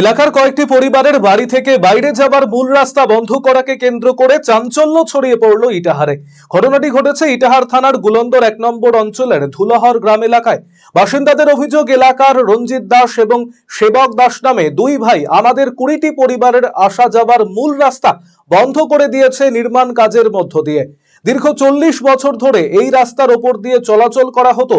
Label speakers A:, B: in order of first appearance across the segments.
A: এলাকার কয়েকটি পরিবারের বাড়ি থেকে বাইরে যাবার মূল রাস্তা বন্ধ করাকে কেন্দ্র করে চাঞ্চল্য ছড়িয়ে পড়ল ইটাহারে। ঘটনাটি ঘটেছে ইটাহার থানার গুলন্দর ১ নম্বর অঞ্চলের ধুলাহর গ্রাম এলাকায়। বাসিন্দাদের অভিযোগ, এলাকার রঞ্জিত দাস এবং সেবক দাস নামে দুই ভাই আমাদের ২০টি পরিবারের আসা যাবার মূল রাস্তা বন্ধ করে দিয়েছে নির্মাণ কাজের মধ্য দিয়ে। দীর্ঘ ৪০ বছর ধরে এই রাস্তার ওপর দিয়ে চলাচল করা হতো।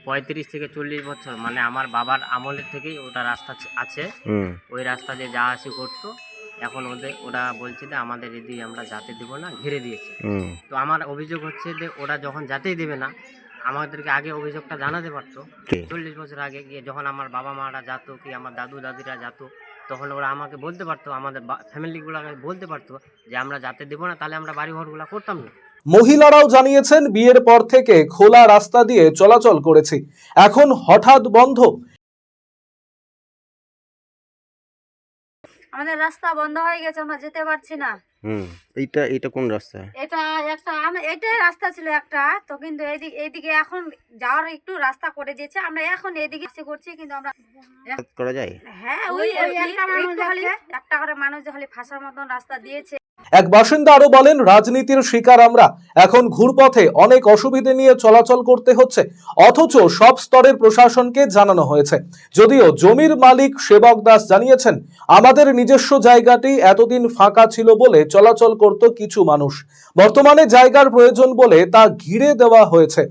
B: ৩৫ থেকে ৪০ বছর মানে আমার বাবার আমলের থেকেই ওটা রাস্তা আছে। ওই রাস্তা দিয়ে যাওয়া আসি করতো। এখন ওরা বলছে যে আমাদের এদিকে আমরা যেতে দেবো না, ঘিরে দিয়েছে। তো আমার অভিযোগ হচ্ছে যে ওরা যখন যেতেই দেবে না, আমাদেরকে আগে অভিযোগটা জানাতে পারতো। ৪০ বছর আগে গিয়ে যখন আমার বাবা মারা যেত কি আমার দাদু দাদিরা যেত, তখন ওরা আমাকে বলতে পারতো, আমাদের ফ্যামিলিগুলোকে বলতে পারতো যে আমরা যেতে দেবো না, তাহলে আমরা বাড়িঘরগুলো করতাম না।
A: মহিলারাও জানিয়েছেন, বিয়ের পর থেকে খোলা রাস্তা দিয়ে চলাচল করেছি, এখন হঠাৎ বন্ধ।
C: আমাদের রাস্তা বন্ধ হয়ে গেছে, আমরা যেতে পারছি না।
D: এইটা কোন রাস্তা?
C: এটাই রাস্তা ছিল একটা, তো কিন্তু এইদিকে এখন যাওয়ার একটু রাস্তা করে দিয়েছে। আমরা এখন এইদিকে করছি, কিন্তু আমরা
D: করা যায়।
C: হ্যাঁ, ওই একটা করে মানুষ হলে ফাঁসার মতন রাস্তা দিয়েছে।
A: এক বাসিন্দা আরো বলেন, রাজনীতির শিকার আমরা, এখন ঘুরপথে অনেক অসুবিধে নিয়ে চলাচল করতে হচ্ছে, অথচ সব স্তরের প্রশাসনকে জানানো হয়েছে। যদিও জমির মালিক সেবক দাস জানিয়েছেন, আমাদের নিজস্ব জায়গাটি এতদিন ফাঁকা ছিল বলে চলাচল করত কিছু মানুষ, বর্তমানে জায়গার প্রয়োজন বলে তা ঘিরে দেওয়া হয়েছে।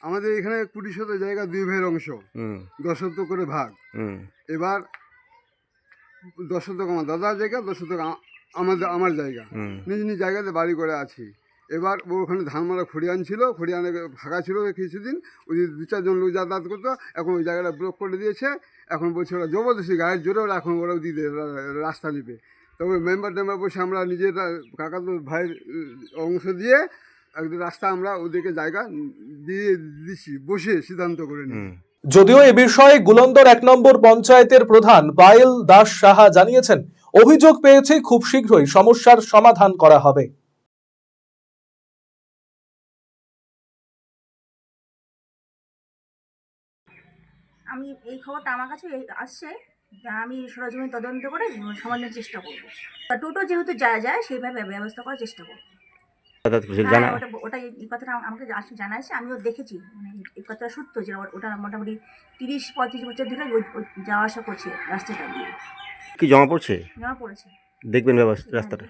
E: আমাদের এখানে ২০ জায়গা, ২ ভাইয়ের অংশ, ১০ করে ভাগ। এবার ১০ আমার দাদার জায়গা, ১০ আমার জায়গা, নিজ নিজ জায়গাতে বাড়ি করে আছি। এবার ওখানে ধান মারা খড়িয়ান ছিল, খড়িয়ানে ফাঁকা ছিল কিছুদিন, ওই ২-৪ জন লোক যাতায়াত করতো। এখন ওই জায়গাটা ব্লক করে দিয়েছে। এখন বলছে ওরা জবরদস্তি গায়ের জোরে ওরা এখন ওরাও দিয়ে রাস্তা নেবে। তবে মেম্বার টেম্বার বসে আমরা নিজেরা কাকাতো ভাইয়ের অংশ দিয়ে একটা রাস্তা আমরা ওদেরকে জায়গা দিয়ে দিচ্ছি, বসে সিদ্ধান্ত করে নিই।
A: যদিও এ বিষয়ে গুলন্দর ১ নম্বর পঞ্চায়েতের প্রধান পায়েল দাস সাহা জানিয়েছেন, অভিযোগ পেয়েছে, খুব শীঘ্রই সমস্যার সমাধান করা হবে।
C: আমি এই খবরটা আমার কাছে আসছে, আমি সরজমিন তদন্ত করে সমাধানের চেষ্টা করবো। টোটো যেহেতু যায় সেইভাবে ব্যবস্থা করার চেষ্টা করবো। ওটা এই কথাটা আমাকে জানাইছে, আমিও দেখেছি। মানে এই কথাটা সত্য যে ওটা মোটামুটি ৩০-৩৫ বছর ধরে যাওয়া আসা করছে রাস্তাটা দিয়ে।
D: কি জমা পড়ছে?
C: জমা পড়েছে,
D: দেখবেন রাস্তাটা।